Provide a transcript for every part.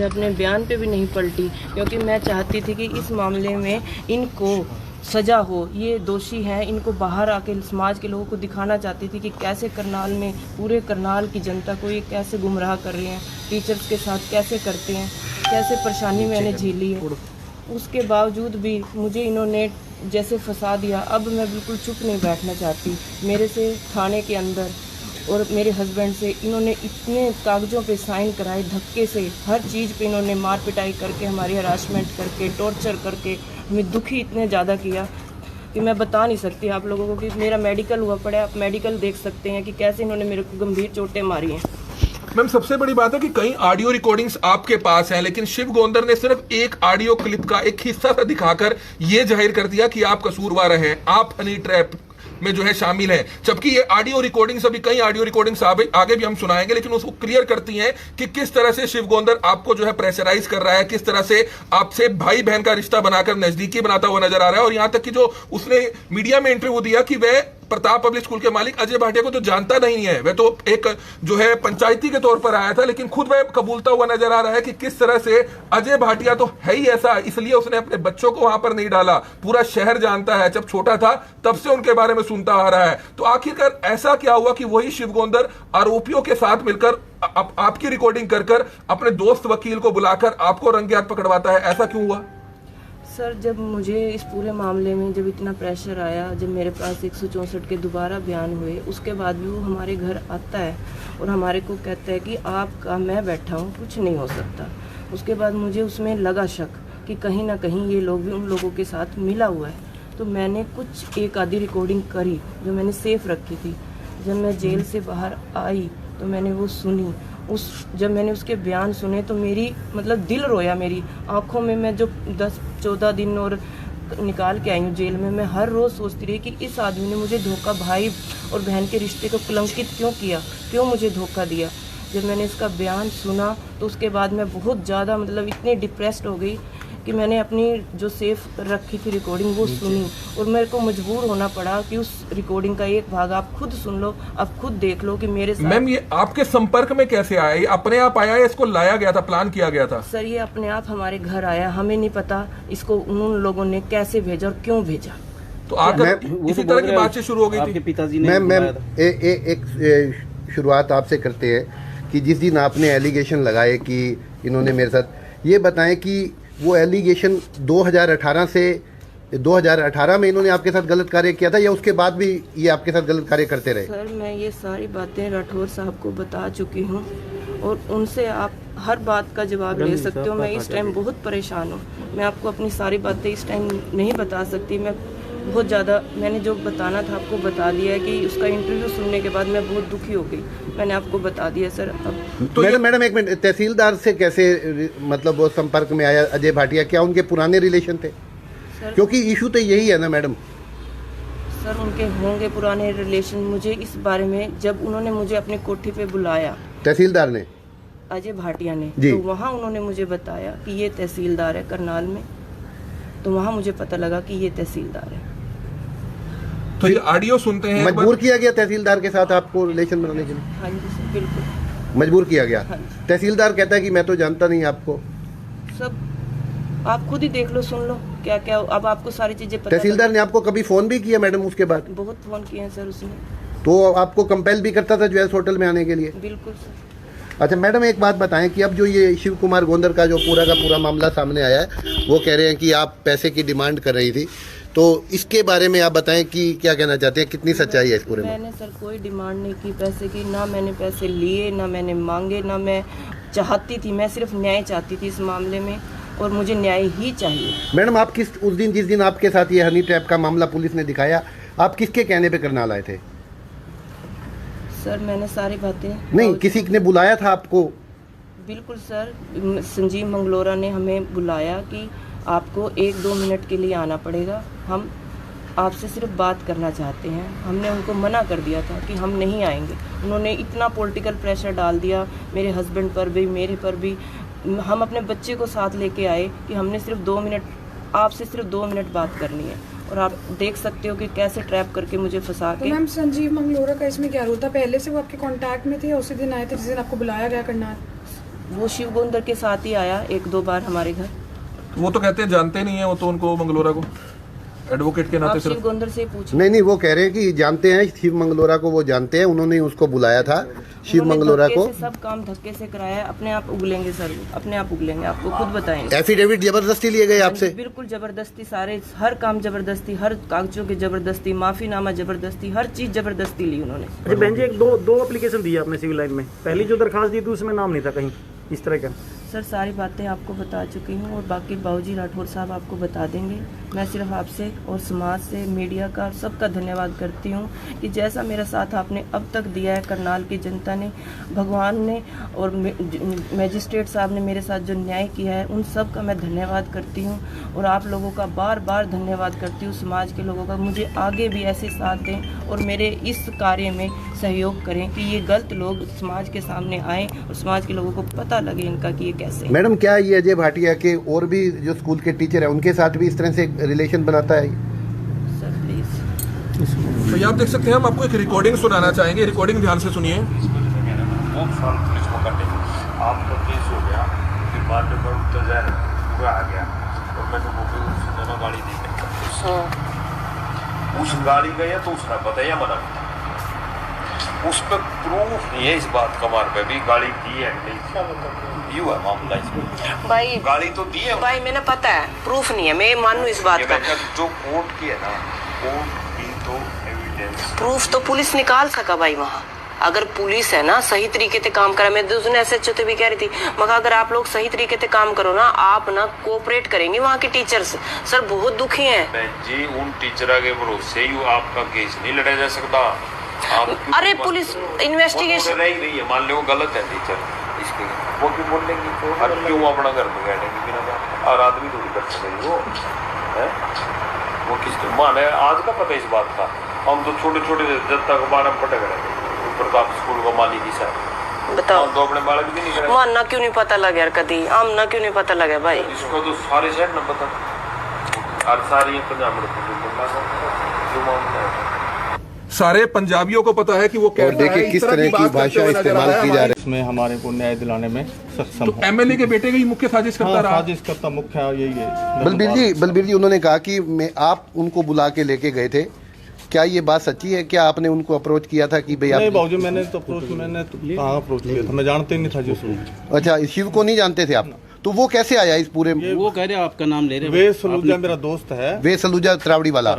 मैं अपने बयान पे भी नहीं पलटी, क्योंकि मैं चाहती थी कि इस मामले में इनको सज़ा हो। ये दोषी हैं, इनको बाहर आके समाज के लोगों को दिखाना चाहती थी कि कैसे करनाल में, पूरे करनाल की जनता को ये कैसे गुमराह कर रहे हैं, टीचर्स के साथ कैसे करते हैं, कैसे परेशानी मैंने झेली है। उसके बावजूद भी मुझे इन्होंने जैसे फंसा दिया। अब मैं बिल्कुल चुप नहीं बैठना चाहती। मेरे से थाने के अंदर और मेरे हस्बैंड से इन्होंने इतने कागज़ों पे साइन कराए, धक्के से हर चीज़ पे इन्होंने मार पिटाई करके, हमारी हरासमेंट करके, टॉर्चर करके हमें दुखी इतने ज़्यादा किया कि मैं बता नहीं सकती आप लोगों को। कि मेरा मेडिकल हुआ पड़ा है, आप मेडिकल देख सकते हैं कि कैसे इन्होंने मेरे को गंभीर चोटें मारी हैं। मैम, सबसे बड़ी बात है कि कई ऑडियो रिकॉर्डिंग्स आपके पास हैं, लेकिन शिव गोंदर ने सिर्फ एक ऑडियो क्लिप का एक हिस्सा सा दिखाकर यह जाहिर कर दिया कि आप कसूरवार हैं, आप हनी ट्रैप में जो है शामिल हैं। जबकि ये ऑडियो रिकॉर्डिंग्स, अभी कई ऑडियो रिकॉर्डिंग्स आगे भी हम सुनाएंगे, लेकिन उसको क्लियर करती हैं कि किस तरह से शिव गोंदर आपको जो है प्रेशराइज कर रहा है, किस तरह से आपसे भाई बहन का रिश्ता बनाकर नजदीकी बनाता हुआ नजर आ रहा है। और यहां तक कि जो उसने मीडिया में इंटरव्यू दिया कि वह प्रताप पब्लिक स्कूल के मालिक अजय भाटिया को तो जानता नहीं है, वह तो एक जो है पंचायती के तौर पर आया था, लेकिन खुद वह कबूलता हुआ नजर आ रहा है कि किस तरह से अजय भाटिया तो है ही ऐसा, इसलिए उसने अपने बच्चों को वहां पर नहीं डाला। पूरा शहर जानता है, जब छोटा था तब से उनके बारे में सुनता आ रहा है। तो आखिरकार ऐसा क्या हुआ कि वही शिव गोंदर आरोपियों के साथ मिलकर आपकी रिकॉर्डिंग कर अपने दोस्त वकील को बुलाकर आपको रंगे हाथ पकड़वाता है? ऐसा क्यों हुआ? सर, जब मुझे इस पूरे मामले में जब इतना प्रेशर आया, जब मेरे पास 164 के दोबारा बयान हुए, उसके बाद भी वो हमारे घर आता है और हमारे को कहता है कि आपका मैं बैठा हूँ, कुछ नहीं हो सकता। उसके बाद मुझे उसमें लगा शक कि कहीं ना कहीं ये लोग भी उन लोगों के साथ मिला हुआ है। तो मैंने कुछ एक आधी रिकॉर्डिंग करी जो मैंने सेफ रखी थी। जब मैं जेल से बाहर आई तो मैंने वो सुनी। जब मैंने उसके बयान सुने तो मेरी मतलब दिल रोया। मेरी आंखों में, मैं जो 10-14 दिन और निकाल के आई हूँ जेल में, मैं हर रोज़ सोचती रही कि इस आदमी ने मुझे धोखा, भाई और बहन के रिश्ते को कलंकित क्यों किया, क्यों मुझे धोखा दिया। जब मैंने इसका बयान सुना तो उसके बाद मैं बहुत ज़्यादा मतलब इतनी डिप्रेस्ड हो गई कि मैंने अपनी जो सेफ रखी थी रिकॉर्डिंग वो सुनी, और मेरे को मजबूर होना पड़ा कि उस रिकॉर्डिंग का एक भाग आप खुद सुन लो, आप खुद देख लो कि मेरे साथ। मैम, ये आपके संपर्क में कैसे आया? ये अपने आप आया या इसको लाया गया था, प्लान किया गया था? सर, ये अपने आप हमारे घर आया, हमें नहीं पता इसको उन लोगों ने कैसे भेजा और क्यों भेजा। तो आकर इसी तरह की बातचीत शुरू हो गई थी? पिताजी ने मैम एक शुरुआत आपसे करते हैं कि जिस दिन आपने एलिगेशन लगाए कि इन्होंने मेरे साथ, ये बताएं कि वो एलिगेशन 2018 में इन्होंने आपके साथ गलत कार्य किया था या उसके बाद भी ये आपके साथ गलत कार्य करते रहे? सर, मैं ये सारी बातें राठौर साहब को बता चुकी हूँ और उनसे आप हर बात का जवाब ले सकते हो। मैं इस टाइम बहुत परेशान हूँ, मैं आपको अपनी सारी बातें इस टाइम नहीं बता सकती। मैं बहुत ज़्यादा, मैंने जो बताना था आपको बता दिया है कि उसका इंटरव्यू सुनने के बाद मैं बहुत दुखी हो गई, मैंने आपको बता दिया सर। अब तो मैडम एक मिनट, तहसीलदार से कैसे मतलब वो संपर्क में आया अजय भाटिया? क्या उनके पुराने रिलेशन थे? क्योंकि इशू तो यही है ना मैडम। सर, उनके होंगे पुराने रिलेशन। मुझे इस बारे में जब उन्होंने मुझे अपने कोठी पे बुलाया, तहसीलदार ने, अजय भाटिया ने, तो वहाँ उन्होंने मुझे बताया कि ये तहसीलदार है करनाल में, तो वहाँ मुझे पता लगा कि ये तहसीलदार है। तो ये ऑडियो सुनते हैं, मजबूर किया गया तहसीलदार के साथ आपको रिलेशन बनाने के लिए? हाँ जी सर, बिल्कुल मजबूर किया गया। हाँ। तहसीलदार कहता है कि मैं तो जानता नहीं आपको। सब आप खुद ही देख लो, सुन लो क्या क्या, अब आपको सारी चीजें पता। तहसीलदार ने आपको कभी फोन भी किया मैडम उसके बाद? बहुत फोन किए हैं सर उसने। तो आपको कंपेल भी करता था ज्वेल्स होटल में आने के लिए? बिल्कुल सर। अच्छा मैडम, एक बात बताएं कि अब जो ये शिव कुमार गोंदर का जो पूरा का पूरा मामला सामने आया है, वो कह रहे हैं कि आप पैसे की डिमांड कर रही थी, तो इसके बारे में आप बताएं कि क्या कहना चाहते हैं, कितनी सच्चाई है इस पूरे में? मैंने सर कोई डिमांड नहीं की पैसे की, ना मैंने पैसे लिए, ना मैंने मांगे, ना मैं चाहती थी। मैं सिर्फ न्याय चाहती थी इस मामले में और मुझे न्याय ही चाहिए। मैडम, आप उस दिन जिस दिन आपके साथ ये हनी ट्रैप का मामला पुलिस ने दिखाया, आप किसके कहने पे करनाल आए थे? सर, मैंने सारी बातें नहीं, किसी ने बुलाया था आपको? बिल्कुल सर, संजीव मंगलोरा ने हमें बुलाया कि आपको 1-2 मिनट के लिए आना पड़ेगा, हम आपसे सिर्फ बात करना चाहते हैं। हमने उनको मना कर दिया था कि हम नहीं आएंगे। उन्होंने इतना पॉलिटिकल प्रेशर डाल दिया मेरे हस्बैंड पर भी, मेरे पर भी। हम अपने बच्चे को साथ लेके आए कि हमने सिर्फ 2 मिनट, आपसे सिर्फ 2 मिनट बात करनी है, और आप देख सकते हो कि कैसे ट्रैप करके मुझे फंसा के। तो मैम, संजीव मंगलोरा का इसमें क्या रोल था? पहले से वो आपके कांटेक्ट में थे, उसी दिन आए थे जिस दिन आपको बुलाया गया करनाल? वो शिव गोंदर के साथ ही आया 1-2 बार हमारे घर। वो तो कहते हैं जानते नहीं है वो तो उनको मंगलोरा को एडवोकेट के आप नाते शिव सिर्फ गोंदर से पूछो। नहीं, वो कह रहे हैं कि जानते हैं शिव मंगलोरा को, वो जानते हैं, उन्होंने उसको बुलाया था शिव उन्होंने मंगलोरा धक्के को। से सब काम धक्के से कराया। अपने आप उगलेंगे सर, अपने आप उगलेंगे, आपको खुद बताएंगे। एफिडेविट जबरदस्ती लिए गए आपसे? बिल्कुल जबरदस्ती, सारे हर काम जबरदस्ती, हर कागजों की जबरदस्ती, माफीनामा जबरदस्ती, हर चीज जबरदस्ती ली उन्होंने। अच्छा बहन जी, एक दो एप्लीकेशन दी आपने सिविल लाइन में। पहली जो दरखास्त दी थी उसमें नाम नहीं था कहीं इस तरह का। सर सारी बातें आपको बता चुकी हूँ और बाकी बाबूजी राठौर साहब आपको बता देंगे। मैं सिर्फ आपसे और समाज से, मीडिया का, सबका धन्यवाद करती हूँ कि जैसा मेरा साथ आपने अब तक दिया है, करनाल की जनता ने, भगवान ने और मैजिस्ट्रेट साहब ने मेरे साथ जो न्याय किया है, उन सब का मैं धन्यवाद करती हूँ। और आप लोगों का बार बार धन्यवाद करती हूँ, समाज के लोगों का। मुझे आगे भी ऐसे साथ दें और मेरे इस कार्य में सहयोग करें कि ये गलत लोग समाज के सामने आएँ और समाज के लोगों को पता लगे इनका कि ये कैसे। मैडम, क्या ये अजय भाटिया के और भी जो स्कूल के टीचर है उनके साथ भी इस तरह से रिलेशन बनाता है? Sir please. तो ये आप देख सकते हैं, हम आपको एक रिकॉर्डिंग सुनाना चाहेंगे, रिकॉर्डिंग ध्यान से सुनिए। वो साल पुलिस को करने आपका केस हो गया, फिर बाद में मैं उत्तर जा हुआ आ गया और मैंने वो भी उस दोनों गाड़ी दी। उस गाड़ी गया तो उसने बताया मना, उस पर प्रूफ नहीं है इस बात का, मार पे भी गाड़ी दी है नहीं, यू है मामला इसमें। भाई गाड़ी तो दी है भाई, मैंने पता है, प्रूफ नहीं है, मैं मानूं इस बात का। जो कोर्ट की है ना, कोर्ट की तो एविडेंस प्रूफ तो पुलिस निकाल सका भाई वहाँ। अगर पुलिस है ना सही तरीके से काम करा, मैं दूसरे एसएचओ से भी कह रही थी, मगर अगर आप लोग सही तरीके से काम करो ना, आप ना कोऑपरेट करेंगे वहाँ के टीचर्स। सर बहुत दुखी हैं। बहन जी, उन टीचर के भरोसे ही आपका केस नहीं लड़ा जा सकता। अरे पुलिस इन्वेस्टिगेशन नहीं रही है, मान लो वो गलत है टीचर, इसके वो क्यों बोलेंगी? और क्यों अपना घर में बैठेंगे बिना बात? और आदमी थोड़ी कर सकेंगे वो है, वो किस मान है आज का पता इस बात का। हम तो छोटे छोटे जब तक बारह पटक रहे प्रताप स्कूल का मालिक ही सर, बताओ तो अपने बालक भी नहीं करे। मानना क्यों नहीं पता लगा यार, कभी आमना क्यों नहीं पता लगा भाई? इसको तो सारे शहर न पता, और सारी पंजाब में जो मामला है सारे पंजाबियों को पता है कि वो और कैसा देखिए है, किस इस तरह की की बात भाषा करते हुए नजर आ इस्तेमाल रहा है की जा रही इसमें हमारे को न्याय दिलाने में सक्षम तो एमएलए के बेटे का ही मुख्य साजिश करता रहा। साजिश करता मुख्य यही है। बलबीर जी उन्होंने कहा कि आप उनको बुला के लेके गए थे, क्या ये बात सच्ची है? क्या आपने उनको अप्रोच किया था कि भाई नहीं आप? बाबूजी, मैंने तो कहाँ अप्रोच किया था, मैं जानते ही नहीं था जिसको। अच्छा, शिव को नहीं जानते थे आप? तो वो कैसे आया इस पूरे? वो कह रहे आपका नाम ले रहे हैं। वे सलूजा मेरा दोस्त है, वे सलूजा त्रावड़ी वाला।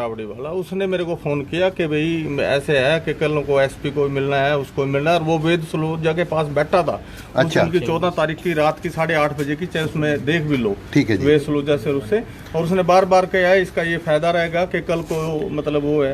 उसने मेरे को फोन किया कि भाई ऐसे है कि कल को एसपी को मिलना है, उसको मिलना है, और वो वेद सलूजा के पास बैठा था। अच्छा। उनकी 14 तारीख की रात की 8:30 बजे की, चाहे उसमें देख भी लो। ठीक है जी। वेद सलूजा से उससे, और उसने बार बार कहा इसका ये फायदा रहेगा कि कल को मतलब वो है